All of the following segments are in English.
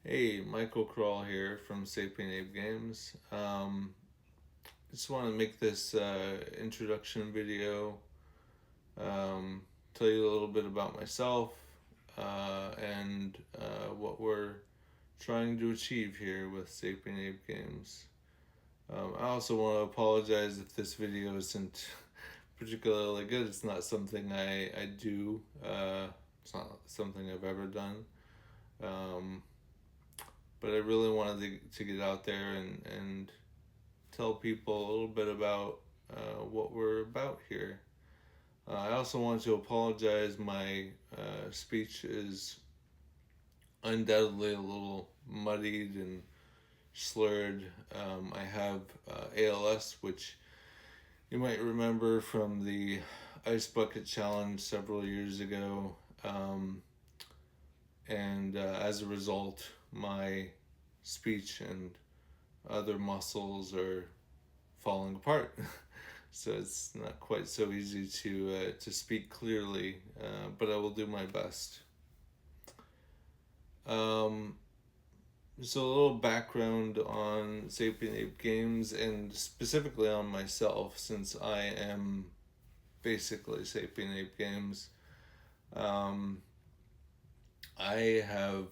Hey, Michael Crawl here from Sapient Ape Games. Just want to make this introduction video, um, tell you a little bit about myself and what we're trying to achieve here with Sapient Ape Games. I also want to apologize if this video isn't particularly good. It's not something I do, it's not something I've ever done. Um, but I really wanted to get out there and tell people a little bit about what we're about here. I also want to apologize. My speech is undoubtedly a little muddied and slurred. I have ALS, which you might remember from the Ice Bucket Challenge several years ago. And as a result, my speech and other muscles are falling apart. So it's not quite so easy to speak clearly, but I will do my best. Um, so a little background on Sapient Ape Games and specifically on myself, since I am basically Sapient Ape Games. Um, I have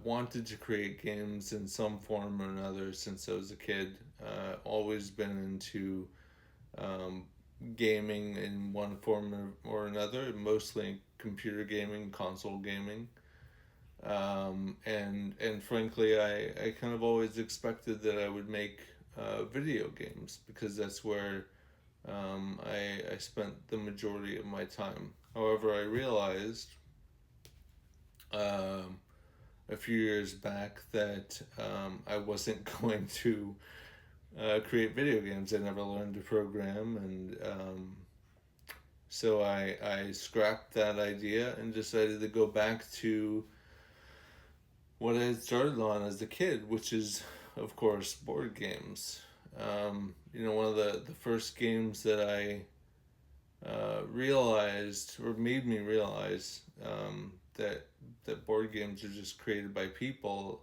wanted to create games in some form or another since I was a kid. Always been into um, gaming in one form or another, mostly computer gaming, console gaming. And frankly, I kind of always expected that I would make video games because that's where I spent the majority of my time. However, I realized um, a few years back that I wasn't going to create video games. I never learned to program, and so I scrapped that idea and decided to go back to what I had started on as a kid, which is, of course, board games. One of the first games that I realized, or made me realize, that board games are just created by people,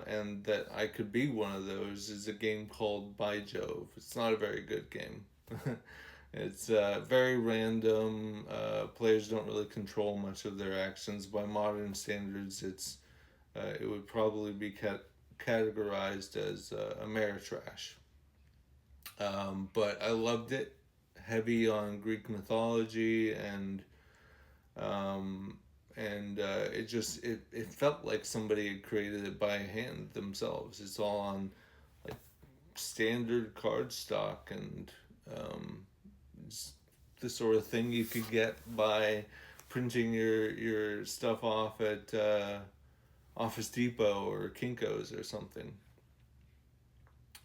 and that I could be one of those, is a game called By Jove. It's not a very good game. It's very random. Players don't really control much of their actions. By modern standards, it would probably be categorized as Ameritrash. But I loved it. Heavy on Greek mythology um, and it felt like somebody had created it by hand themselves. It's all on like standard cardstock and um, it's the sort of thing you could get by printing your stuff off at Office Depot or Kinko's or something.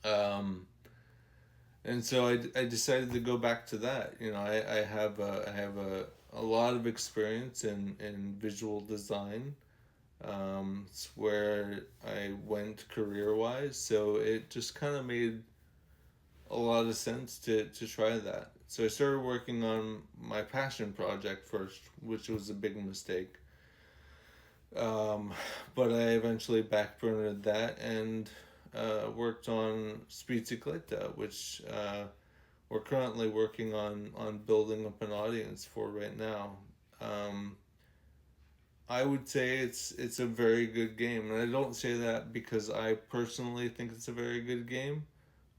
Um, and so I decided to go back to that. I have a lot of experience in visual design. It's where I went career wise, so it just kind of made a lot of sense to try that. So I started working on my passion project first, which was a big mistake. Um, but I eventually backburnered that and worked on Spizzicoletta, which we're currently working on building up an audience for right now. Um, I would say it's a very good game, and I don't say that because I personally think it's a very good game,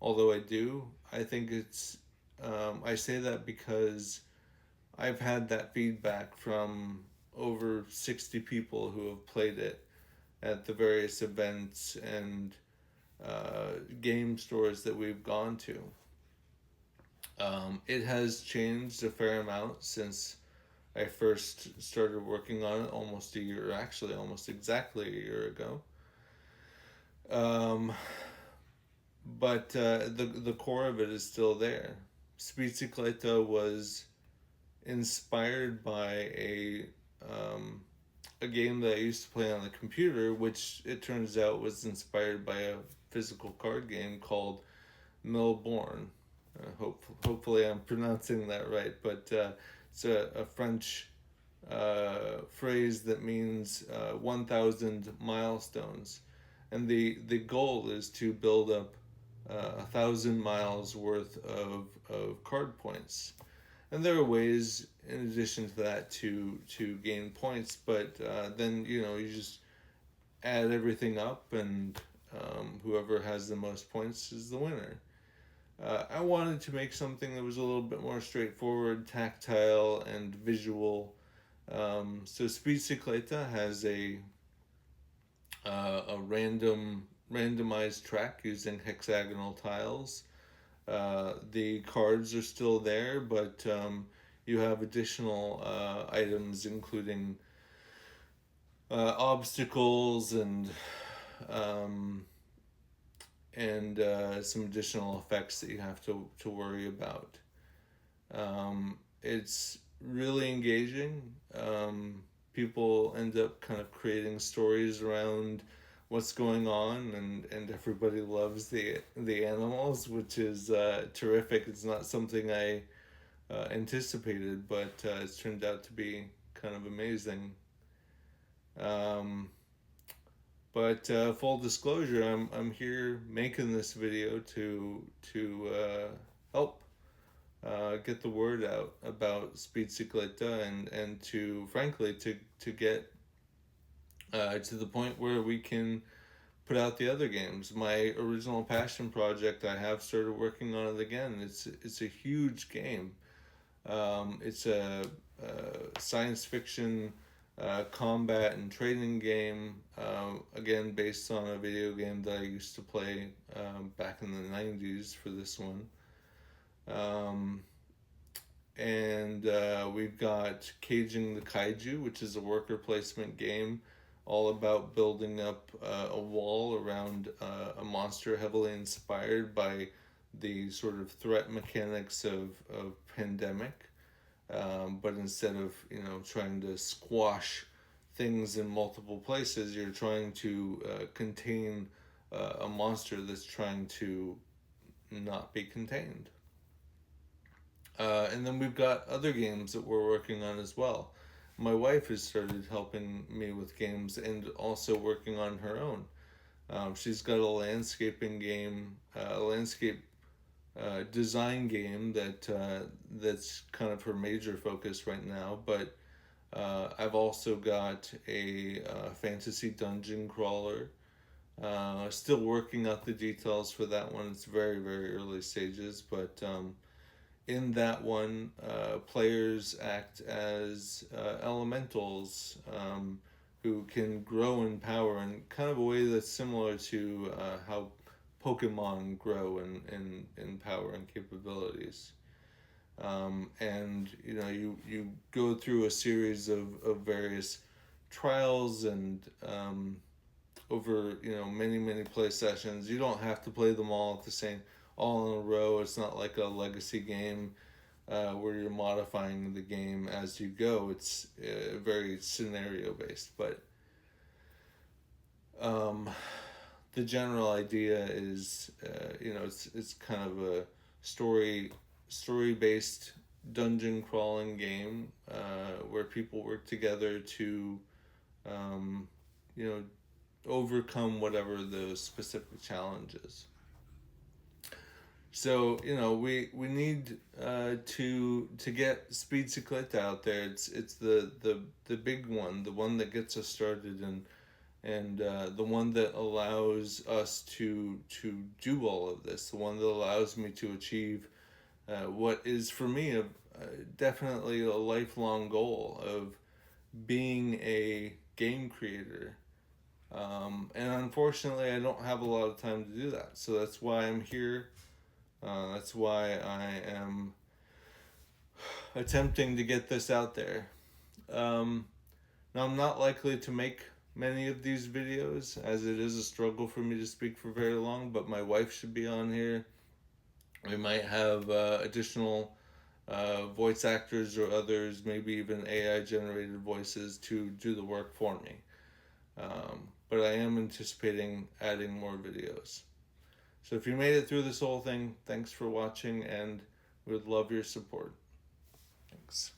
although I do. I think I say that because I've had that feedback from over 60 people who have played it at the various events and game stores that we've gone to. It has changed a fair amount since I first started working on it almost a year, actually almost exactly a year ago. Um, but the core of it is still there. Spizzicoletta was inspired by a game that I used to play on the computer, which it turns out was inspired by a physical card game called Melbourne. Hopefully, I'm pronouncing that right, but it's a French phrase that means 1,000 milestones, and the goal is to build up 1,000 miles worth of card points. And there are ways, in addition to that, to gain points, but then you just add everything up, and whoever has the most points is the winner. I wanted to make something that was a little bit more straightforward, tactile, and visual. So Speedcycleta has a randomized track using hexagonal tiles. The cards are still there, but you have additional items, including obstacles um, and some additional effects that you have to worry about. It's really engaging. People end up kind of creating stories around what's going on, and everybody loves the animals, which is terrific. It's not something I anticipated, but it's turned out to be kind of amazing. Um, but full disclosure, I'm here making this video to help get the word out about Speedcycleta, and to frankly to get to the point where we can put out the other games. My original passion project, I have started working on it again. It's a huge game. It's a science fiction combat and training game, again based on a video game that I used to play back in the 90s for this one. Um, and we've got Caging the Kaiju, which is a worker placement game all about building up a wall around a monster heavily inspired by the sort of threat mechanics of Pandemic. But instead of trying to squash things in multiple places, you're trying to contain a monster that's trying to not be contained. And then we've got other games that we're working on as well. My wife has started helping me with games and also working on her own. She's got a landscaping game, a landscape design game that's kind of her major focus right now. But I've also got a fantasy dungeon crawler. Still working out the details for that one. It's very, very early stages, but in that one, players act as elementals who can grow in power in kind of a way that's similar to how Pokemon grow in power and capabilities. And you go through a series of various trials, and over many play sessions. You don't have to play them all in a row. It's not like a legacy game where you're modifying the game as you go. It's very scenario based, but the general idea is it's kind of a story based dungeon crawling game where people work together to you know overcome whatever the specific challenge is. So we need to get Speedcycleta out there. It's the big one, the one that gets us started, and the one that allows us to do all of this. The one that allows me to achieve what is for me definitely a lifelong goal of being a game creator. And unfortunately, I don't have a lot of time to do that. So that's why I'm here. That's why I am attempting to get this out there. Now, I'm not likely to make many of these videos, as it is a struggle for me to speak for very long, but my wife should be on here. We might have additional voice actors or others, maybe even AI generated voices to do the work for me. But I am anticipating adding more videos. So if you made it through this whole thing, thanks for watching, and we would love your support. Thanks.